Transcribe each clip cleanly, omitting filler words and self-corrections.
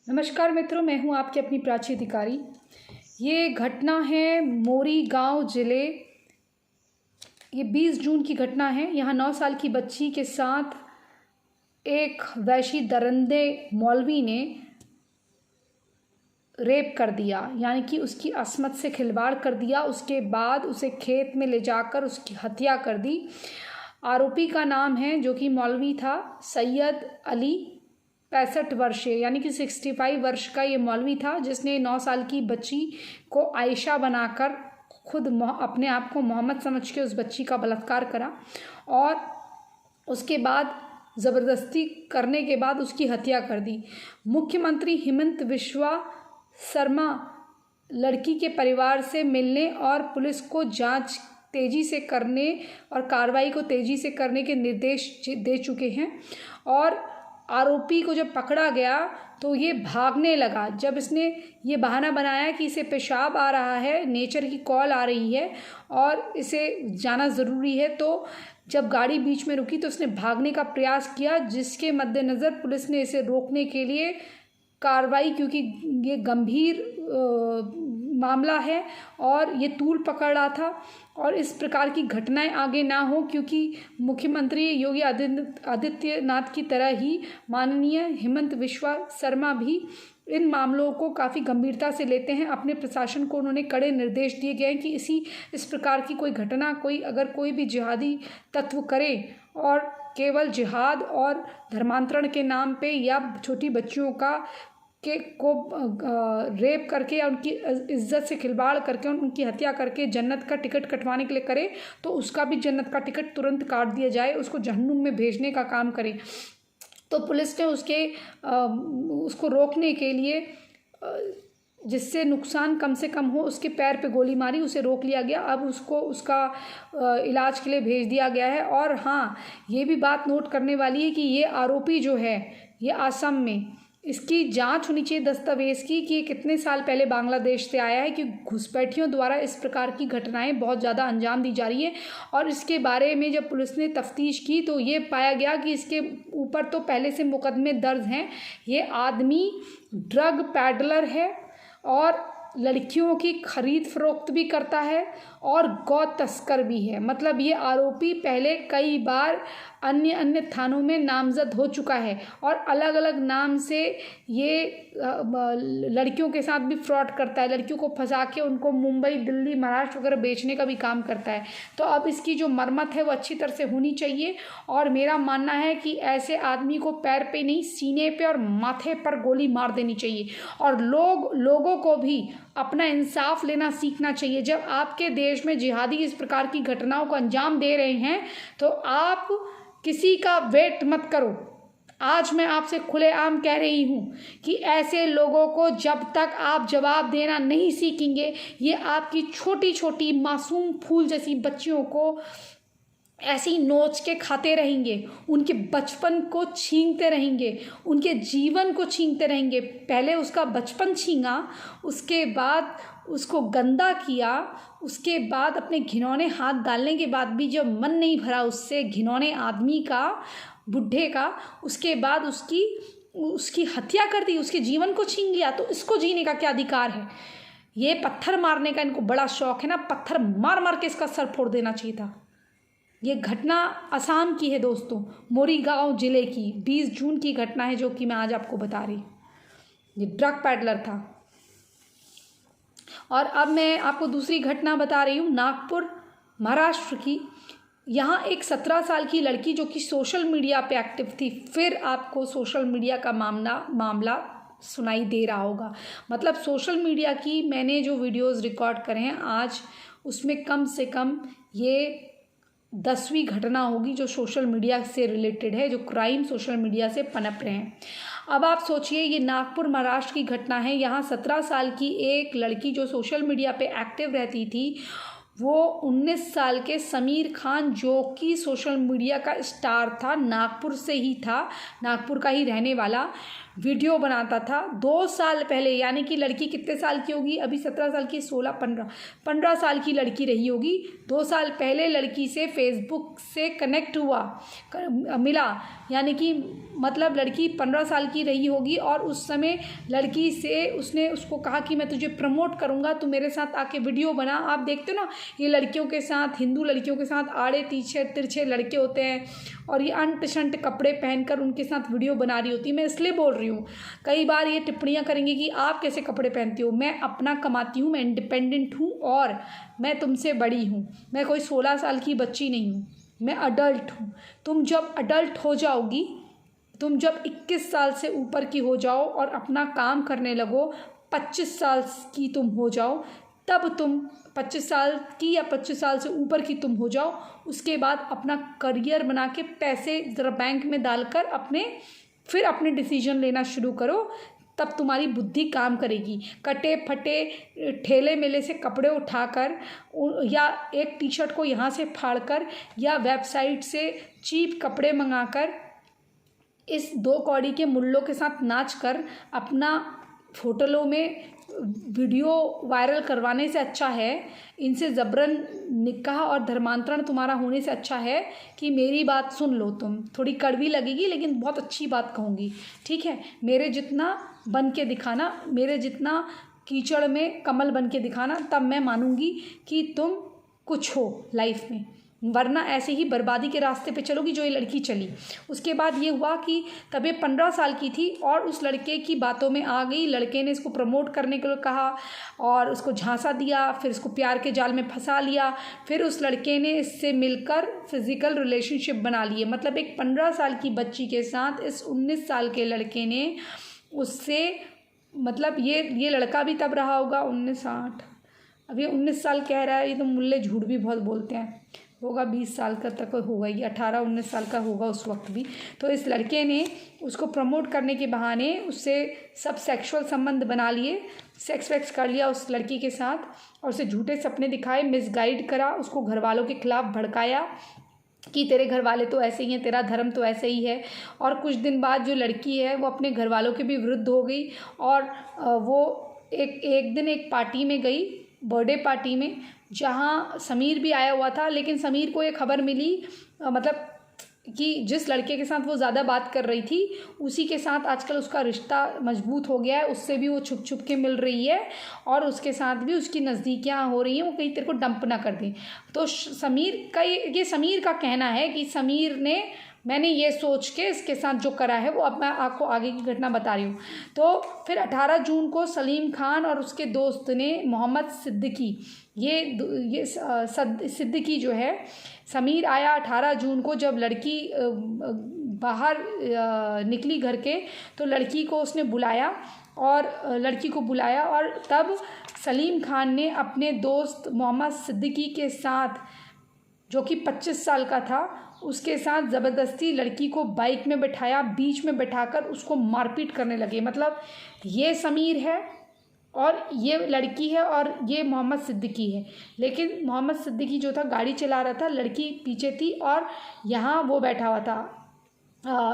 नमस्कार मित्रों, मैं हूं आपकी अपनी प्राची अधिकारी। ये घटना है मोरी गांव ज़िले। ये 20 जून की घटना है। यहाँ 9 साल की बच्ची के साथ एक वैशी दरिंदे मौलवी ने रेप कर दिया, यानी कि उसकी अस्मत से खिलवाड़ कर दिया। उसके बाद उसे खेत में ले जाकर उसकी हत्या कर दी। आरोपी का नाम है, जो कि मौलवी था, सैयद अली, 65 वर्षीय, यानी कि 65 वर्ष का ये मौलवी था, जिसने 9 साल की बच्ची को आयशा बनाकर खुद अपने आप को मोहम्मद समझ के उस बच्ची का बलात्कार करा और उसके बाद ज़बरदस्ती करने के बाद उसकी हत्या कर दी। मुख्यमंत्री हेमंत बिस्वा शर्मा लड़की के परिवार से मिलने और पुलिस को जांच तेज़ी से करने और कार्रवाई को तेज़ी से करने के निर्देश दे चुके हैं। और आरोपी को जब पकड़ा गया तो ये भागने लगा, जब इसने ये बहाना बनाया कि इसे पेशाब आ रहा है, नेचर की कॉल आ रही है और इसे जाना ज़रूरी है। तो जब गाड़ी बीच में रुकी तो उसने भागने का प्रयास किया, जिसके मद्देनज़र पुलिस ने इसे रोकने के लिए कार्रवाई, क्योंकि ये गंभीर मामला है और ये तूल पकड़ रहा था और इस प्रकार की घटनाएं आगे ना हो, क्योंकि मुख्यमंत्री योगी आदित्यनाथ की तरह ही माननीय हेमंत बिस्वा शर्मा भी इन मामलों को काफ़ी गंभीरता से लेते हैं। अपने प्रशासन को उन्होंने कड़े निर्देश दिए गए हैं कि इस प्रकार की कोई घटना अगर कोई भी जिहादी तत्व करे और केवल जिहाद और धर्मांतरण के नाम पे या छोटी बच्चियों को रेप करके या उनकी इज्जत से खिलवाड़ करके उनकी हत्या करके जन्नत का टिकट कटवाने के लिए करे, तो उसका भी जन्नत का टिकट तुरंत काट दिया जाए, उसको जहन्नुम में भेजने का काम करे। तो पुलिस ने उसको रोकने के लिए, जिससे नुकसान कम से कम हो, उसके पैर पे गोली मारी, उसे रोक लिया गया। अब उसको उसका इलाज के लिए भेज दिया गया है। और हाँ, ये भी बात नोट करने वाली है कि ये आरोपी जो है, ये असम में, इसकी जांच होनी चाहिए दस्तावेज़ की कि ये कितने साल पहले बांग्लादेश से आया है, कि घुसपैठियों द्वारा इस प्रकार की घटनाएं बहुत ज़्यादा अंजाम दी जा रही है। और इसके बारे में जब पुलिस ने तफ्तीश की तो ये पाया गया कि इसके ऊपर तो पहले से मुकदमे दर्ज हैं। ये आदमी ड्रग पैडलर है और लड़कियों की खरीद फरोख्त भी करता है और गौ तस्कर भी है। मतलब ये आरोपी पहले कई बार अन्य थानों में नामजद हो चुका है और अलग अलग नाम से ये लड़कियों के साथ भी फ्रॉड करता है, लड़कियों को फंसा के उनको मुंबई, दिल्ली, महाराष्ट्र वगैरह बेचने का भी काम करता है। तो अब इसकी जो मरम्मत है वो अच्छी तरह से होनी चाहिए। और मेरा मानना है कि ऐसे आदमी को पैर पे नहीं, सीने पे और माथे पर गोली मार देनी चाहिए। और लोगों को भी अपना इंसाफ लेना सीखना चाहिए। जब आपके देश में जिहादी इस प्रकार की घटनाओं को अंजाम दे रहे हैं तो आप किसी का वेट मत करो। आज मैं आपसे खुलेआम कह रही हूँ कि ऐसे लोगों को जब तक आप जवाब देना नहीं सीखेंगे, ये आपकी छोटी छोटी मासूम फूल जैसी बच्चियों को ऐसी नोच के खाते रहेंगे, उनके बचपन को छीनते रहेंगे, उनके जीवन को छीनते रहेंगे। पहले उसका बचपन छीना, उसके बाद उसको गंदा किया, उसके बाद अपने घिनौने हाथ डालने के बाद भी जब मन नहीं भरा उससे, घिनौने आदमी का, बुढ़े का, उसके बाद उसकी हत्या कर दी, उसके जीवन को छीन लिया। तो इसको जीने का क्या अधिकार है? ये पत्थर मारने का इनको बड़ा शौक है ना, पत्थर मार मार के इसका सर फोड़ देना चाहिए था। ये घटना असम की है दोस्तों, मोरी गांव ज़िले की 20 जून की घटना है, जो कि मैं आज आपको बता रही। ये ड्रग पैडलर था। और अब मैं आपको दूसरी घटना बता रही हूँ, नागपुर, महाराष्ट्र की। यहाँ एक 17 साल की लड़की जो कि सोशल मीडिया पे एक्टिव थी, फिर आपको सोशल मीडिया का मामला सुनाई दे रहा होगा। मतलब सोशल मीडिया की मैंने जो वीडियोज़ रिकॉर्ड करे हैं आज, उसमें कम से कम ये 10वीं घटना होगी जो सोशल मीडिया से रिलेटेड है, जो क्राइम सोशल मीडिया से पनप रहे हैं। अब आप सोचिए, ये नागपुर, महाराष्ट्र की घटना है। यहाँ 17 साल की एक लड़की जो सोशल मीडिया पे एक्टिव रहती थी, वो 19 साल के समीर खान, जो कि सोशल मीडिया का स्टार था, नागपुर से ही था, नागपुर का ही रहने वाला, वीडियो बनाता था 2 साल पहले। यानी कि लड़की कितने साल की होगी, अभी 17 साल की, 16 15 साल की लड़की रही होगी। 2 साल पहले लड़की से फेसबुक से कनेक्ट हुआ, मिला। यानी कि मतलब लड़की 15 साल की रही होगी और उस समय लड़की से उसने उसको कहा कि मैं तुझे प्रमोट करूँगा, तू मेरे साथ आके वीडियो बना। आप देखते हो ना, ये लड़कियों के साथ, हिंदू लड़कियों के साथ आड़े तिरछे लड़के होते हैं और ये अंट शंट कपड़े पहनकर उनके साथ वीडियो बना रही होती है। मैं इसलिए बोल रही हूँ, कई बार ये टिप्पणियाँ करेंगे कि आप कैसे कपड़े पहनती हो। मैं अपना कमाती हूँ, मैं इंडिपेंडेंट हूँ और मैं तुमसे बड़ी हूँ। मैं कोई 16 साल की बच्ची नहीं हूँ, मैं अडल्ट हूँ। तुम जब अडल्ट हो जाओगी, तुम जब 21 साल से ऊपर की हो जाओ और अपना काम करने लगो, 25 साल की तुम हो जाओ, तब तुम 25 साल की या 25 साल से ऊपर की तुम हो जाओ, उसके बाद अपना करियर बना के पैसे ज़रा बैंक में डालकर फिर अपने डिसीजन लेना शुरू करो, तब तुम्हारी बुद्धि काम करेगी। कटे फटे ठेले मेले से कपड़े उठाकर या एक टी शर्ट को यहाँ से फाड़कर या वेबसाइट से चीप कपड़े मंगाकर इस 2 कौड़ी के मुल्लों के साथ नाच कर अपना होटलों में वीडियो वायरल करवाने से अच्छा है, इनसे ज़बरन निकाह और धर्मांतरण तुम्हारा होने से अच्छा है कि मेरी बात सुन लो। तुम थोड़ी कड़वी लगेगी लेकिन बहुत अच्छी बात कहूँगी, ठीक है। मेरे जितना बन के दिखाना, मेरे जितना कीचड़ में कमल बन के दिखाना, तब मैं मानूंगी कि तुम कुछ हो लाइफ में, वरना ऐसे ही बर्बादी के रास्ते पे चलोगी जो ये लड़की चली। उसके बाद ये हुआ कि तब ये 15 साल की थी और उस लड़के की बातों में आ गई। लड़के ने इसको प्रमोट करने के लिए कहा और उसको झांसा दिया, फिर इसको प्यार के जाल में फंसा लिया। फिर उस लड़के ने इससे मिलकर फिजिकल रिलेशनशिप बना लिए। मतलब एक 15 साल की बच्ची के साथ इस 19 साल के लड़के ने उससे, मतलब ये लड़का भी तब रहा होगा 19 अब ये 19 साल कह रहा है, ये तो मुल्ले झूठ भी बहुत बोलते हैं। होगा 20 साल का तक होगा, ये 18-19 साल का होगा उस वक्त भी। तो इस लड़के ने उसको प्रमोट करने के बहाने उससे सब सेक्सुअल संबंध बना लिए, सेक्स वैक्स कर लिया उस लड़की के साथ और उसे झूठे सपने दिखाए, मिसगाइड करा, उसको घर वालों के खिलाफ भड़काया कि तेरे घर वाले तो ऐसे ही हैं, तेरा धर्म तो ऐसे ही है। और कुछ दिन बाद जो लड़की है वो अपने घर वालों के भी विरुद्ध हो गई और वो एक दिन एक पार्टी में गई, बर्थडे पार्टी में, जहाँ समीर भी आया हुआ था। लेकिन समीर को ये खबर मिली, मतलब कि जिस लड़के के साथ वो ज़्यादा बात कर रही थी उसी के साथ आजकल उसका रिश्ता मजबूत हो गया है, उससे भी वो छुप छुप के मिल रही है और उसके साथ भी उसकी नज़दीकियाँ हो रही हैं, वो कहीं तेरे को डंप ना कर दें। तो समीर का ये समीर का कहना है कि समीर ने, मैंने ये सोच के इसके साथ जो करा है वो, अब मैं आपको आगे की घटना बता रही हूँ। तो फिर 18 जून को सलीम खान और उसके दोस्त ने मोहम्मद सिद्दीकी, ये सिद्दीकी जो है, समीर आया 18 जून को जब लड़की बाहर निकली घर के, तो लड़की को उसने बुलाया और तब सलीम खान ने अपने दोस्त मोहम्मद सिद्दीकी के साथ, जो कि 25 साल का था, उसके साथ ज़बरदस्ती लड़की को बाइक में बैठाया, बीच में बैठाकर उसको मारपीट करने लगे। मतलब ये समीर है और ये लड़की है और ये मोहम्मद सिद्दीकी है। लेकिन मोहम्मद सिद्दीकी जो था गाड़ी चला रहा था, लड़की पीछे थी और यहाँ वो बैठा हुआ था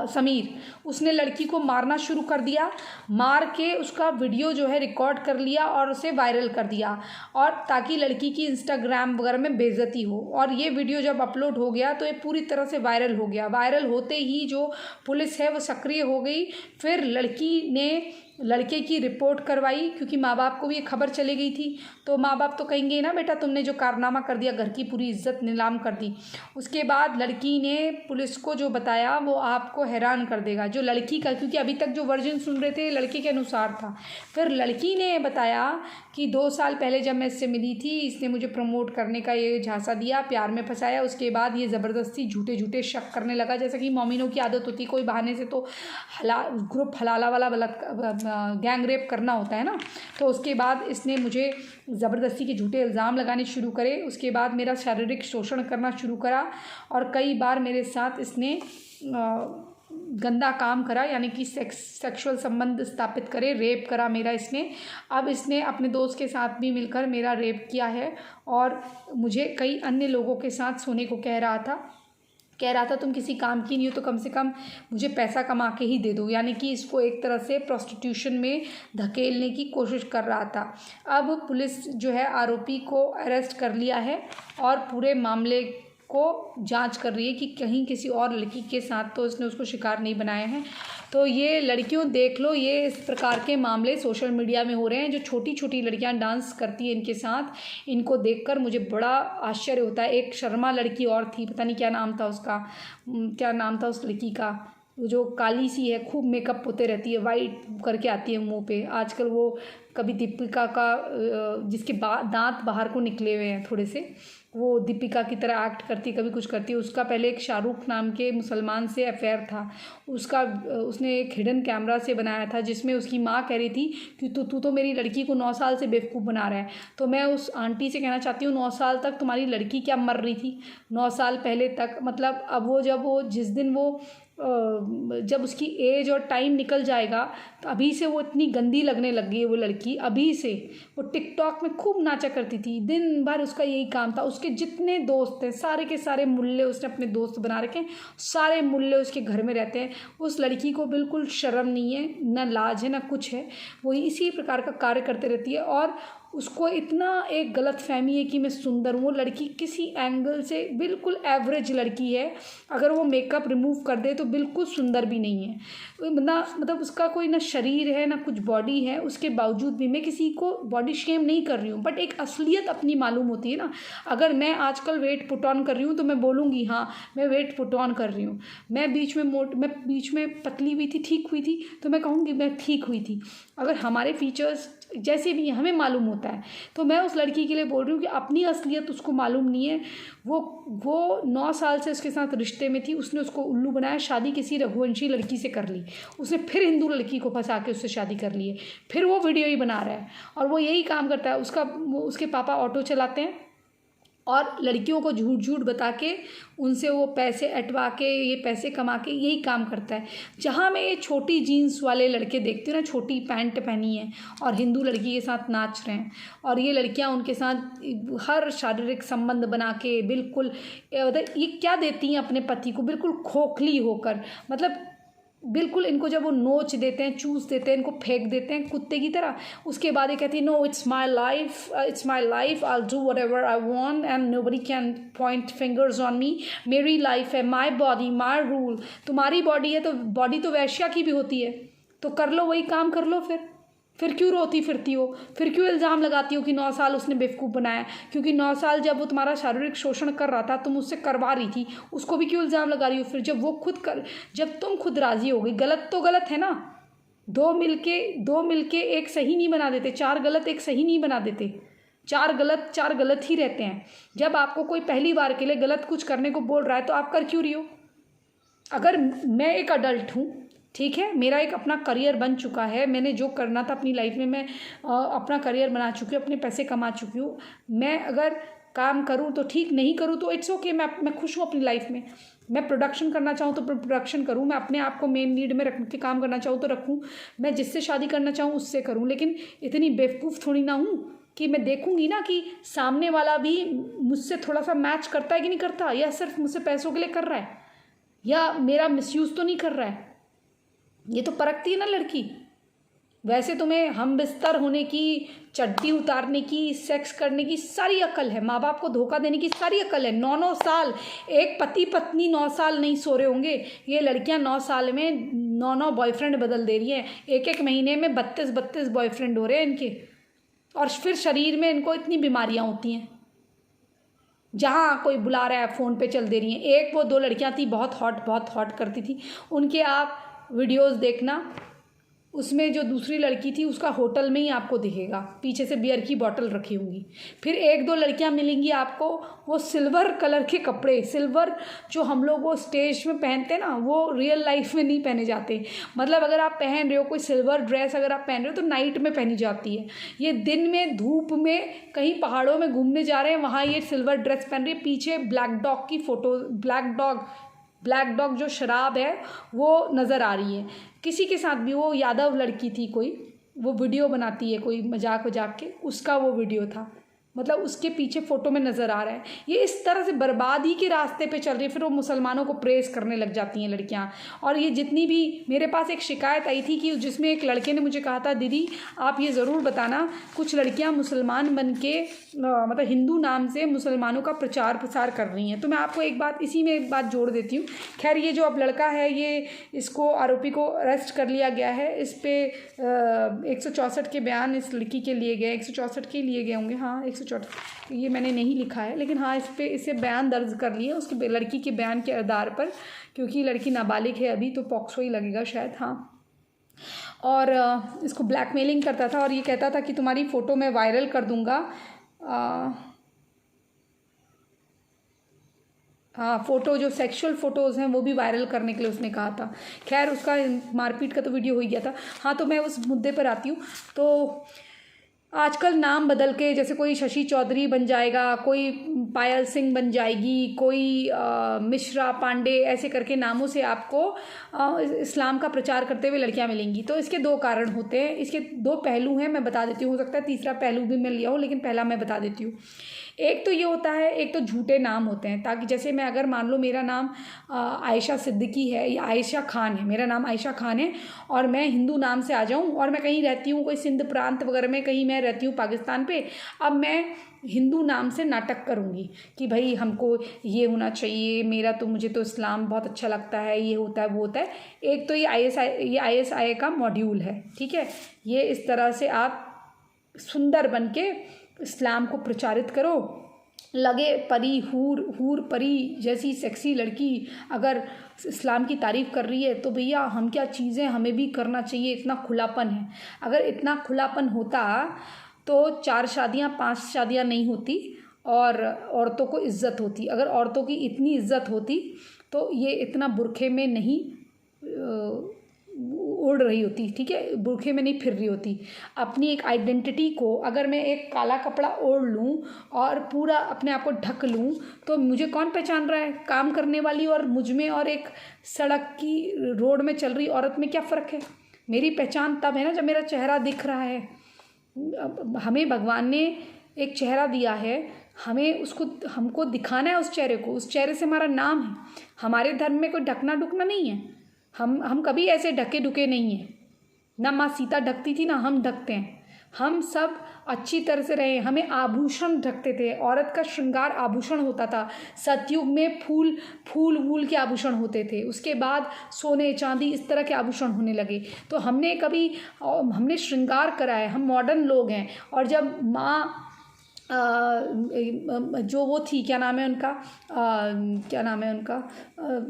समीर। उसने लड़की को मारना शुरू कर दिया, मार के उसका वीडियो जो है रिकॉर्ड कर लिया और उसे वायरल कर दिया, और ताकि लड़की की इंस्टाग्राम वगैरह में बेइज्जती हो। और ये वीडियो जब अपलोड हो गया तो ये पूरी तरह से वायरल हो गया। वायरल होते ही जो पुलिस है वो सक्रिय हो गई। फिर लड़की ने लड़के की रिपोर्ट करवाई, क्योंकि माँ बाप को भी ये खबर चली गई थी। तो माँ बाप तो कहेंगे ना, बेटा तुमने जो कारनामा कर दिया, घर की पूरी इज्जत नीलाम कर दी। उसके बाद लड़की ने पुलिस को जो बताया वो आपको हैरान कर देगा। जो लड़की का, क्योंकि अभी तक जो वर्जन सुन रहे थे लड़के के अनुसार था, फिर लड़की ने बताया कि 2 साल पहले जब मैं इससे मिली थी, इसने मुझे प्रमोट करने का ये झांसा दिया, प्यार में फंसाया। उसके बाद ये ज़बरदस्ती झूठे झूठे शक करने लगा, जैसा कि मोमिनों की आदत होती है, कोई बहाने से तो ग्रुप हलाला वाला गैंग रेप करना होता है ना। तो उसके बाद इसने मुझे ज़बरदस्ती के झूठे इल्ज़ाम लगाने शुरू करे। उसके बाद मेरा शारीरिक शोषण करना शुरू करा और कई बार मेरे साथ इसने गंदा काम करा, यानी कि सेक्सुअल संबंध स्थापित करे, रेप करा मेरा इसने। अब इसने अपने दोस्त के साथ भी मिलकर मेरा रेप किया है और मुझे कई अन्य लोगों के साथ सोने को कह रहा था। कह रहा था तुम किसी काम की नहीं हो तो कम से कम मुझे पैसा कमा के ही दे दो, यानी कि इसको एक तरह से प्रोस्टिट्यूशन में धकेलने की कोशिश कर रहा था। अब पुलिस जो है आरोपी को अरेस्ट कर लिया है और पूरे मामले को जांच कर रही है कि कहीं किसी और लड़की के साथ तो उसने उसको शिकार नहीं बनाया है। तो ये लड़कियों देख लो, ये इस प्रकार के मामले सोशल मीडिया में हो रहे हैं। जो छोटी छोटी लड़कियां डांस करती हैं इनके साथ, इनको देखकर मुझे बड़ा आश्चर्य होता है। एक शर्मा लड़की और थी, पता नहीं क्या नाम था उसका, क्या नाम था उस लड़की का, जो काली सी है, खूब मेकअप होते रहती है, वाइट करके आती है मुंह पे। आजकल वो कभी दीपिका का जिसके दांत बाहर को निकले हुए हैं थोड़े से, वो दीपिका की तरह एक्ट करती है, कभी कुछ करती है। उसका पहले एक शाहरुख नाम के मुसलमान से अफेयर था। उसने एक हिडन कैमरा से बनाया था जिसमें उसकी माँ कह रही थी कि तू तो मेरी लड़की को 9 साल से बेवकूफ़ बना रहा है। तो मैं उस आंटी से कहना चाहती हूँ, 9 साल तक तुम्हारी लड़की क्या मर रही थी? 9 साल पहले तक, मतलब अब वो जिस दिन जब उसकी एज और टाइम निकल जाएगा तो अभी से वो इतनी गंदी लगने लग गई है वो लड़की। अभी से वो टिकटॉक में खूब नाचा करती थी, दिन भर उसका यही काम था। उसके जितने दोस्त हैं सारे के सारे मुल्ले उसने अपने दोस्त बना रखे हैं, सारे मुल्ले उसके घर में रहते हैं। उस लड़की को बिल्कुल शर्म नहीं है, ना लाज है, ना कुछ है। वो इसी प्रकार का कार्य करते रहती है और उसको इतना एक गलत फहमी है कि मैं सुंदर हूँ। वो लड़की किसी एंगल से बिल्कुल एवरेज लड़की है। अगर वो मेकअप रिमूव कर दे तो बिल्कुल सुंदर भी नहीं है ना, मतलब उसका कोई ना शरीर है ना कुछ बॉडी है। उसके बावजूद भी, मैं किसी को बॉडी शेम नहीं कर रही हूँ, बट एक असलियत अपनी मालूम होती है ना। अगर मैं आजकल वेट पुट ऑन कर रही हूँ तो मैं बोलूँगी हाँ मैं वेट पुट ऑन कर रही हूँ। मैं बीच में पतली हुई थी, ठीक हुई थी, तो मैं कहूँगी मैं ठीक हुई थी। अगर हमारे फीचर्स जैसे भी हमें मालूम होता है, तो मैं उस लड़की के लिए बोल रही हूँ कि अपनी असलियत उसको मालूम नहीं है। वो 9 साल से उसके साथ रिश्ते में थी, उसने उसको उल्लू बनाया, शादी किसी रघुवंशी लड़की से कर ली, उसने फिर हिंदू लड़की को फंसा के उससे शादी कर ली है, फिर वो वीडियो ही बना रहा है और वो यही काम करता है। उसके पापा ऑटो चलाते हैं और लड़कियों को झूठ झूठ बता के उनसे वो पैसे अटवा के, ये पैसे कमा के यही काम करता है। जहाँ मैं ये छोटी जीन्स वाले लड़के देखती हूँ ना, छोटी पैंट पहनी है और हिंदू लड़की के साथ नाच रहे हैं, और ये लड़कियाँ उनके साथ हर शारीरिक संबंध बना के बिल्कुल, मतलब ये क्या देती हैं अपने पति को, बिल्कुल खोखली होकर, मतलब बिल्कुल इनको जब वो नोच देते हैं, चूस देते हैं, इनको फेंक देते हैं कुत्ते की तरह। उसके बाद ये कहती है no it's my life, I do whatever I want and nobody can point fingers on me. मेरी लाइफ है, माई बॉडी माई रूल। तुम्हारी बॉडी है तो बॉडी तो वैश्या की भी होती है, तो कर लो वही काम कर लो। फिर क्यों रोती फिरती हो? फिर क्यों इल्ज़ाम लगाती हो कि 9 साल उसने बेवकूफ़ बनाया? क्योंकि 9 साल जब वो तुम्हारा शारीरिक शोषण कर रहा था, तुम उससे करवा रही थी, उसको भी क्यों इल्ज़ाम लगा रही हो? फिर जब तुम खुद राज़ी हो गई, गलत तो गलत है ना। दो मिलके एक सही नहीं बना देते, 4 गलत एक सही नहीं बना देते। 4 गलत ही रहते हैं। जब आपको कोई पहली बार के लिए गलत कुछ करने को बोल रहा है तो आप कर क्यों रही हो? अगर मैं एक अडल्ट हूँ, ठीक है, मेरा एक अपना करियर बन चुका है, मैंने जो करना था अपनी लाइफ में मैं अपना करियर बना चुकी हूँ, अपने पैसे कमा चुकी हूँ। मैं अगर काम करूँ तो ठीक, नहीं करूँ तो इट्स ओके, मैं खुश हूँ अपनी लाइफ में। मैं प्रोडक्शन करना चाहूँ तो प्रोडक्शन करूँ, मैं अपने आप को मेन लीड में रख के काम करना चाहूँ तो रखूँ, मैं जिससे शादी करना चाहूँ उससे करूँ। लेकिन इतनी बेवकूफ़ थोड़ी ना हूँ कि मैं देखूँगी ना कि सामने वाला भी मुझसे थोड़ा सा मैच करता है कि नहीं करता, या सिर्फ मुझसे पैसों के लिए कर रहा है, या मेरा मिसयूज़ तो नहीं कर रहा है। ये तो परखती है ना लड़की। वैसे तुम्हें हम बिस्तर होने की, चड्डी उतारने की, सेक्स करने की सारी अकल है, माँ बाप को धोखा देने की सारी अकल है। 9 साल एक पति पत्नी 9 साल नहीं सो रहे होंगे, ये लड़कियां 9 साल में 9 बॉयफ्रेंड बदल दे रही हैं। एक महीने में 32 बॉयफ्रेंड हो रहे हैं इनके, और फिर शरीर में इनको इतनी बीमारियां होती हैं। जहाँ कोई बुला रहा है फ़ोन पे चल दे रही हैं। एक वो 2 लड़कियां थी बहुत हॉट करती थी, उनके आप वीडियोस देखना, उसमें जो दूसरी लड़की थी उसका होटल में ही आपको दिखेगा, पीछे से बियर की बोतल रखी होंगी। फिर 1-2 लड़कियां मिलेंगी आपको, वो सिल्वर कलर के कपड़े, सिल्वर जो हम लोग वो स्टेज में पहनते हैं ना, वो रियल लाइफ में नहीं पहने जाते। मतलब अगर आप पहन रहे हो कोई सिल्वर ड्रेस, अगर आप पहन रहे हो तो नाइट में पहनी जाती है। ये दिन में धूप में कहीं पहाड़ों में घूमने जा रहे हैं, वहाँ ये सिल्वर ड्रेस पहन रही है। पीछे ब्लैक डॉग की फ़ोटो, ब्लैक डॉग जो शराब है वो नज़र आ रही है। किसी के साथ भी, वो यादव लड़की थी कोई, वो वीडियो बनाती है कोई मजाक के, उसका वो वीडियो था। मतलब उसके पीछे फ़ोटो में नज़र आ रहा है। ये इस तरह से बर्बादी के रास्ते पे चल रही है। फिर वो मुसलमानों को प्रेस करने लग जाती हैं लड़कियां। और ये जितनी भी, मेरे पास एक शिकायत आई थी कि जिसमें एक लड़के ने मुझे कहा था, दीदी आप ये ज़रूर बताना, कुछ लड़कियां मुसलमान बन के मतलब हिंदू नाम से मुसलमानों का प्रचार प्रसार कर रही हैं। तो मैं आपको एक बात, इसी में एक बात जोड़ देती हूँ। खैर ये जो अब लड़का है, ये इसको आरोपी को अरेस्ट कर लिया गया है। इस पर 164 के बयान इस लड़की के लिए गए, 164 के लिए गए होंगे, हाँ 164, ये मैंने नहीं लिखा है, लेकिन हाँ इसे बयान दर्ज कर लिए उसके लड़की के बयान के आधार पर, क्योंकि लड़की नाबालिग है अभी, तो पॉक्सो ही लगेगा शायद। हाँ, और इसको ब्लैकमेलिंग करता था और ये कहता था कि तुम्हारी फ़ोटो मैं वायरल कर दूंगा। हाँ, फ़ोटो जो सेक्सुअल फ़ोटोज़ हैं वो भी वायरल करने के लिए उसने कहा था। खैर उसका मारपीट का तो वीडियो हो ही गया था। हाँ, तो मैं उस मुद्दे पर आती हूँ। तो आजकल नाम बदल के, जैसे कोई शशि चौधरी बन जाएगा, कोई पायल सिंह बन जाएगी, कोई मिश्रा पांडे, ऐसे करके नामों से आपको इस्लाम का प्रचार करते हुए लड़कियां मिलेंगी। तो इसके दो कारण होते हैं, इसके दो पहलू हैं, मैं बता देती हूँ। हो सकता है तीसरा पहलू भी मैं लिया हूँ, लेकिन पहला मैं बता देती हूँ। एक तो ये होता है, एक तो झूठे नाम होते हैं, ताकि जैसे मैं अगर मान लो मेरा नाम आयशा सिद्दीकी है या आयशा खान है, मेरा नाम आयशा खान है और मैं हिंदू नाम से आ जाऊं और मैं कहीं रहती हूँ, कोई सिंध प्रांत वगैरह में कहीं मैं रहती हूँ पाकिस्तान पे, अब मैं हिंदू नाम से नाटक करूँगी कि भाई हमको ये होना चाहिए, मेरा तो, मुझे तो इस्लाम बहुत अच्छा लगता है, ये होता है वो होता है। एक तो ये ISI का मॉड्यूल है, ठीक है। ये इस तरह से आप सुंदर बन के इस्लाम को प्रचारित करो, लगे परी, हूर परी जैसी सेक्सी लड़की अगर इस्लाम की तारीफ़ कर रही है तो भैया हम क्या चीज़ें, हमें भी करना चाहिए। इतना खुलापन है, अगर इतना खुलापन होता तो 4 शादियाँ 5 शादियाँ नहीं होती और औरतों को इज़्ज़त होती। अगर औरतों की इतनी इज़्ज़त होती तो ये इतना बुरखे में नहीं उड़ रही होती, ठीक है, बुरखे में नहीं फिर रही होती। अपनी एक आइडेंटिटी को, अगर मैं एक काला कपड़ा ओढ़ लूँ और पूरा अपने आप को ढक लूँ तो मुझे कौन पहचान रहा है? काम करने वाली और मुझ में और एक सड़क की रोड में चल रही औरत में क्या फ़र्क है? मेरी पहचान तब है ना जब मेरा चेहरा दिख रहा है। हमें भगवान ने एक चेहरा दिया है, हमें उसको, हमको दिखाना है उस चेहरे को, उस चेहरे से हमारा नाम है। हमारे धर्म में कोई ढकना ढुकना नहीं है। हम कभी ऐसे ढके ढुके नहीं हैं, ना माँ सीता ढकती थी ना हम ढकते हैं। हम सब अच्छी तरह से रहे। हमें आभूषण ढकते थे, औरत का श्रृंगार आभूषण होता था। सतयुग में फूल वूल के आभूषण होते थे, उसके बाद सोने चांदी इस तरह के आभूषण होने लगे। तो हमने श्रृंगार करा है, हम मॉडर्न लोग हैं। और जब माँ जो वो थी, क्या नाम है उनका,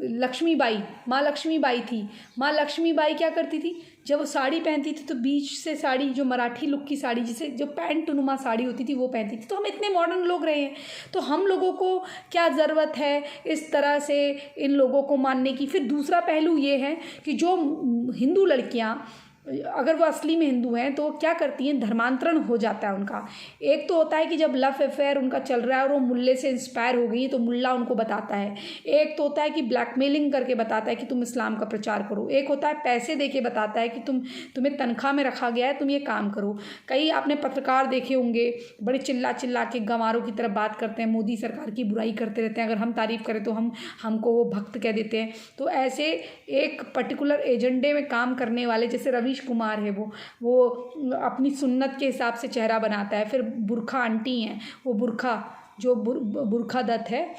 लक्ष्मीबाई, माँ लक्ष्मीबाई थी। माँ लक्ष्मीबाई क्या करती थी, जब वो साड़ी पहनती थी तो बीच से साड़ी, जो मराठी लुक की साड़ी, जिसे जो पैंट नुमा साड़ी होती थी वो पहनती थी। तो हम इतने मॉडर्न लोग रहे हैं, तो हम लोगों को क्या ज़रूरत है इस तरह से इन लोगों को मानने की। फिर दूसरा पहलू ये है कि जो हिंदू लड़कियाँ, अगर वो असली में हिंदू हैं तो क्या करती हैं, धर्मांतरण हो जाता है उनका। एक तो होता है कि जब लव अफेयर उनका चल रहा है और वो मुल्ले से इंस्पायर हो गई तो मुल्ला उनको बताता है। एक तो होता है कि ब्लैकमेलिंग करके बताता है कि तुम इस्लाम का प्रचार करो। एक होता है पैसे दे के बताता है कि तुम्हें तनख्वाह में रखा गया है, तुम ये काम करो। कई आपने पत्रकार देखे होंगे, बड़े चिल्ला चिल्ला के गंवारों की तरफ बात करते हैं, मोदी सरकार की बुराई करते रहते हैं। अगर हम तारीफ़ करें तो हमको वो भक्त कह देते हैं। तो ऐसे एक पर्टिकुलर एजेंडे में काम करने वाले, जैसे रवीश कुमार है, वो अपनी सुन्नत के हिसाब से चेहरा बनाता है। फिर बुरखा आंटी हैं, वो बुरखा दत्त है,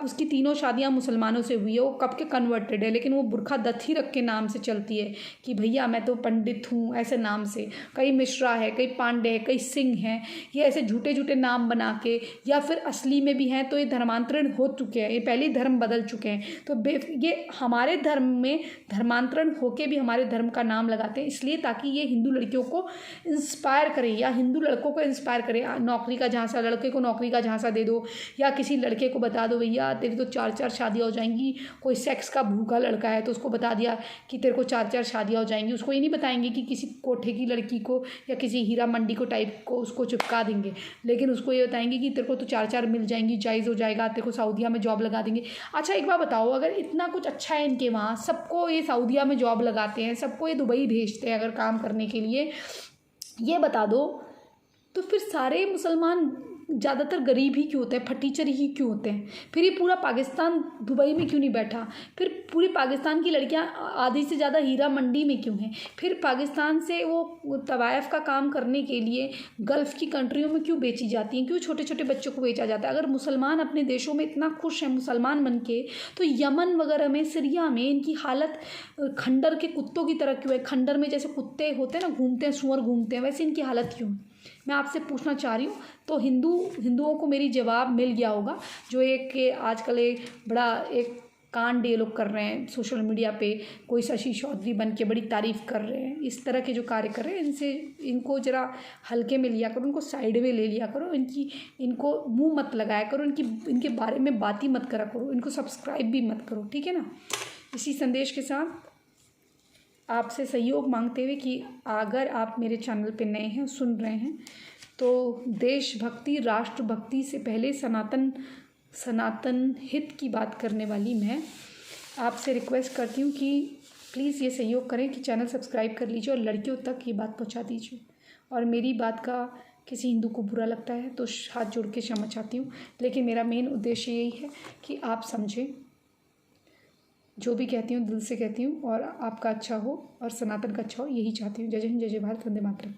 उसकी 3 शादियां मुसलमानों से हुई है। वो कब के कन्वर्टेड है, लेकिन वो बुरखा दत्त ही रख के नाम से चलती है कि भैया मैं तो पंडित हूँ, ऐसे नाम से। कई मिश्रा है, कई पांडे है, कई सिंह हैं। ये ऐसे झूठे झूठे नाम बना के, या फिर असली में भी हैं तो ये धर्मांतरण हो चुके हैं, ये पहले ही धर्म बदल चुके हैं। तो ये हमारे धर्म में धर्मांतरण होके भी हमारे धर्म का नाम लगाते हैं, इसलिए ताकि ये हिंदू लड़कियों को इंस्पायर करे या हिंदू लड़कों को इंस्पायर करे। नौकरी का झांसा, लड़के को नौकरी का झांसा दे दो, या किसी लड़के को बता दो भैया तेरी तो 4-4 शादियाँ हो जाएंगी। कोई सेक्स का भूखा लड़का है तो उसको बता दिया कि तेरे को 4-4 शादियाँ हो जाएंगी। उसको ये नहीं बताएंगे कि किसी कोठे की लड़की को या किसी हीरा मंडी को टाइप को उसको चिपका देंगे, लेकिन उसको ये बताएंगे कि तेरे को तो 4-4 मिल जाएंगी, जायज़ हो जाएगा, तेरे को सऊदीया में जॉब लगा देंगे। अच्छा एक बात बताओ, अगर इतना कुछ अच्छा है इनके वहाँ, सबको ये सऊदीया में जॉब लगाते हैं, सबको ये दुबई भेजते हैं अगर काम करने के लिए, ये बता दो, तो फिर सारे मुसलमान ज़्यादातर गरीब ही क्यों होते हैं, फटीचर ही क्यों होते हैं? फिर ये पूरा पाकिस्तान दुबई में क्यों नहीं बैठा? फिर पूरी पाकिस्तान की लड़कियां आधी से ज़्यादा हीरा मंडी में क्यों हैं? फिर पाकिस्तान से वो तवायफ़ का काम करने के लिए गल्फ़ की कंट्रियों में क्यों बेची जाती हैं? क्यों छोटे छोटे बच्चों को बेचा जाता है? अगर मुसलमान अपने देशों में इतना खुश हैं मुसलमान बन के, तो यमन वगैरह में, सीरिया में इनकी हालत खंडर के कुत्तों की तरह क्यों है? खंडर में जैसे कुत्ते होते हैं ना, घूमते हैं, सूअर घूमते हैं, वैसे इनकी हालत क्यों है? मैं आपसे पूछना चाह रही हूँ। तो हिंदुओं को मेरी जवाब मिल गया होगा, जो एक आजकल एक बड़ा एक कांड ये लोग कर रहे हैं सोशल मीडिया पे, कोई शशि चौधरी बन के बड़ी तारीफ़ कर रहे हैं, इस तरह के जो कार्य कर रहे हैं, इनको ज़रा हल्के में लिया करो, उनको साइड में ले लिया करो, इनको मुंह मत लगाया करो, इनके बारे में बात ही मत करा करो, इनको सब्सक्राइब भी मत करो, ठीक है ना। इसी संदेश के साथ आपसे सहयोग मांगते हुए कि अगर आप मेरे चैनल पे नए हैं, सुन रहे हैं, तो देशभक्ति, राष्ट्रभक्ति से पहले सनातन हित की बात करने वाली मैं आपसे रिक्वेस्ट करती हूँ कि प्लीज़ ये सहयोग करें कि चैनल सब्सक्राइब कर लीजिए और लड़कियों तक ये बात पहुँचा दीजिए। और मेरी बात का किसी हिंदू को बुरा लगता है तो हाथ जोड़ के क्षमा चाहती हूँ, लेकिन मेरा मेन उद्देश्य यही है कि आप समझें। जो भी कहती हूँ दिल से कहती हूँ, और आपका अच्छा हो और सनातन का अच्छा हो, यही चाहती हूँ। जय हिंद, जय भारत, वंदे मातरम।